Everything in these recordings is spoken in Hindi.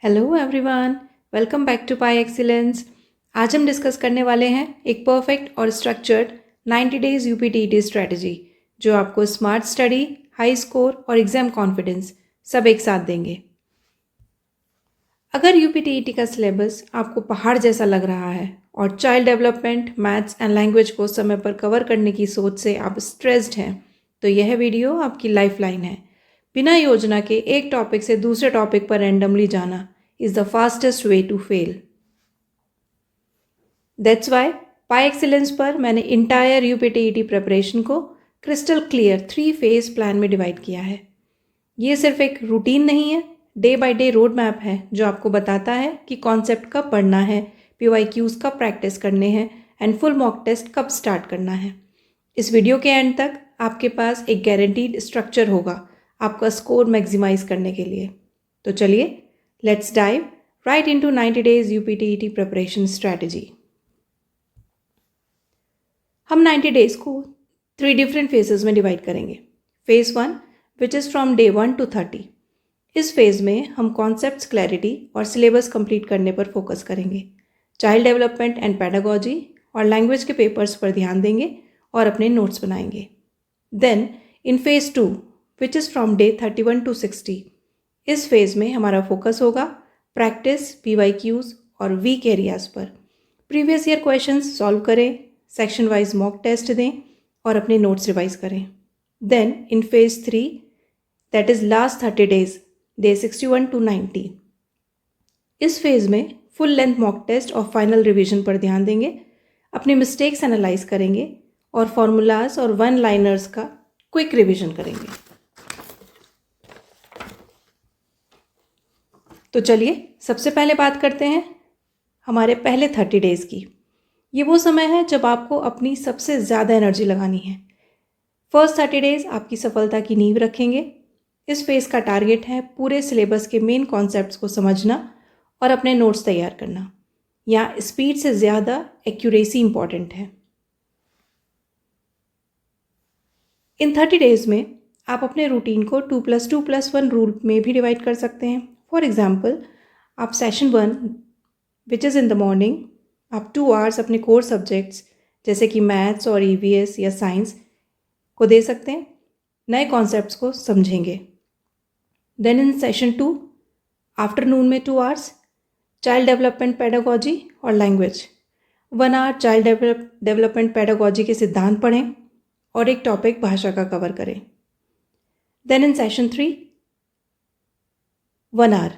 Hello everyone, welcome back to Pi Excellence. आज हम डिस्कस करने वाले हैं एक परफेक्ट और स्ट्रक्चर्ड 90 डेज यूपीटीईटी स्ट्रेटजी जो आपको स्मार्ट स्टडी, हाई स्कोर और एग्जाम कॉन्फिडेंस सब एक साथ देंगे। अगर यूपीटीईटी का सिलेबस आपको पहाड़ जैसा लग रहा है और child development, maths and language को समय पर कवर करने की सोच से आप स्ट्रेस्ड हैं, तो यह वीडियो आपकी लाइफलाइन है। बिना योजना के एक टॉपिक से दूसरे टॉपिक पर रैंडमली जाना is the fastest way to fail. That's why pi excellence पर मैंने इंटायर यूपीटीईटी प्रिपरेशन को क्रिस्टल क्लियर 3 फेज प्लान में डिवाइड किया है। ये सिर्फ एक रूटीन नहीं है, day by day road map है जो आपको बताता है कि कॉन्सेप्ट कब पढ़ना है, पीवाईक्यूज कब प्रैक्टिस करने हैं एंड फुल मॉक टेस्ट कब स्टार्ट करना है। इस वीडियो के एंड तक आपके पास एक गारंटीड स्ट्रक्चर होगा आपका स्कोर मैक्सिमाइज करने के लिए। तो चलिए Let's dive right into 90 days UPTET preparation strategy. हम 90 days को 3 different phases में डिवाइड करेंगे। Phase 1 which is from day 1 to 30. इस फेज में हम कॉन्सेप्ट्स क्लैरिटी और सिलेबस कंप्लीट करने पर फोकस करेंगे। चाइल्ड डेवलपमेंट एंड पेडागोजी और लैंग्वेज के पेपर्स पर ध्यान देंगे और अपने नोट्स बनाएंगे। Then in phase 2 which is from day 31 to 60. इस फेज़ में हमारा फोकस होगा प्रैक्टिस, पीवाईक्यूज और वीक एरियाज़ पर। प्रीवियस ईयर क्वेश्चंस सॉल्व करें, सेक्शन वाइज मॉक टेस्ट दें और अपने नोट्स रिवाइज करें। Then in phase 3 that is last 30 days, day 61 to 90. इस फेज़ में फुल लेंथ मॉक टेस्ट और फाइनल रिविजन पर ध्यान देंगे, अपने मिस्टेक्स एनालाइज करेंगे और फॉर्मूलाज और वन लाइनर्स का क्विक रिविजन करेंगे। तो चलिए सबसे पहले बात करते हैं हमारे पहले 30 डेज़ की। ये वो समय है जब आपको अपनी सबसे ज़्यादा एनर्जी लगानी है। फर्स्ट 30 डेज़ आपकी सफलता की नींव रखेंगे। इस फेज़ का टारगेट है पूरे सिलेबस के मेन कॉन्सेप्ट्स को समझना और अपने नोट्स तैयार करना। यहाँ स्पीड से ज़्यादा एक्यूरेसी इंपॉर्टेंट है। इन 30 डेज़ में आप अपने रूटीन को 2+2+1 रूल में भी डिवाइड कर सकते हैं। फॉर एग्ज़ाम्पल, आप session 1 which is in the morning, आप 2 आवर्स अपने कोर सब्जेक्ट्स जैसे कि मैथ्स और ईवीएस या साइंस को दे सकते हैं, नए कॉन्सेप्ट्स को समझेंगे। देन इन सेशन 2 आफ्टरनून में 2 आवर्स चाइल्ड डेवलपमेंट पेडागोजी और language, 1 hour child development pedagogy के सिद्धांत पढ़ें और एक टॉपिक भाषा का कवर करें। Then in session 3 1 hour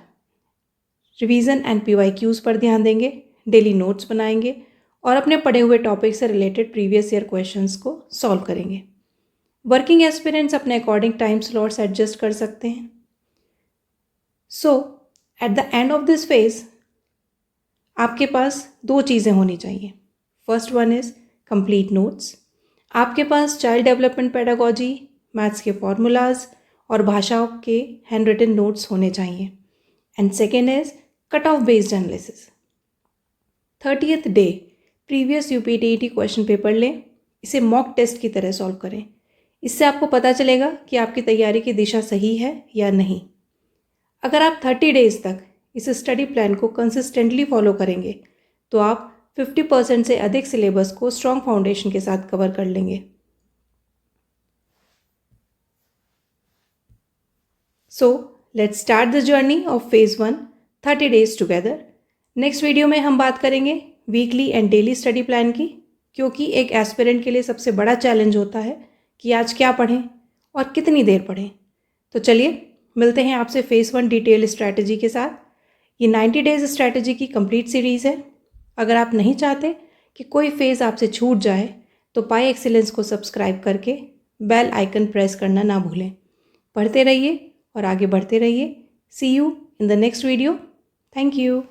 revision and PYQs पर ध्यान देंगे, डेली नोट्स बनाएंगे और अपने पढ़े हुए टॉपिक से रिलेटेड प्रीवियस ईयर क्वेश्चंस को सॉल्व करेंगे। वर्किंग एस्पिरेंट्स अपने अकॉर्डिंग टाइम स्लॉट्स एडजस्ट कर सकते हैं। So at the end of this phase आपके पास 2 चीज़ें होनी चाहिए। First one is complete notes. आपके पास चाइल्ड डेवलपमेंट पेडागोजी, मैथ्स के फॉर्मूलाज और भाषाओं के हैंड रिटन नोट्स होने चाहिए। And second is cut off based analysis. 30th day previous UPTET question paper लें, इसे मॉक टेस्ट की तरह सॉल्व करें। इससे आपको पता चलेगा कि आपकी तैयारी की दिशा सही है या नहीं। अगर आप 30 डेज तक इस स्टडी प्लान को कंसिस्टेंटली फॉलो करेंगे तो आप 50% से अधिक सिलेबस को स्ट्रॉन्ग फाउंडेशन के साथ कवर कर लेंगे। So let's start the journey of phase 1 30 days together. Next video में हम बात करेंगे weekly and daily study plan की, क्योंकि एक एस्पिरेंट के लिए सबसे बड़ा चैलेंज होता है कि आज क्या पढ़ें और कितनी देर पढ़ें। तो चलिए मिलते हैं आपसे फेज 1 डिटेल स्ट्रैटेजी के साथ। ये 90 डेज स्ट्रैटेजी की कंप्लीट सीरीज़ है। अगर आप नहीं चाहते कि कोई फेज़ आपसे छूट जाए तो पाई एक्सीलेंस को सब्सक्राइब करके बेल आइकन प्रेस करना ना भूलें। पढ़ते रहिए और आगे बढ़ते रहिए। See you in the next video. Thank you.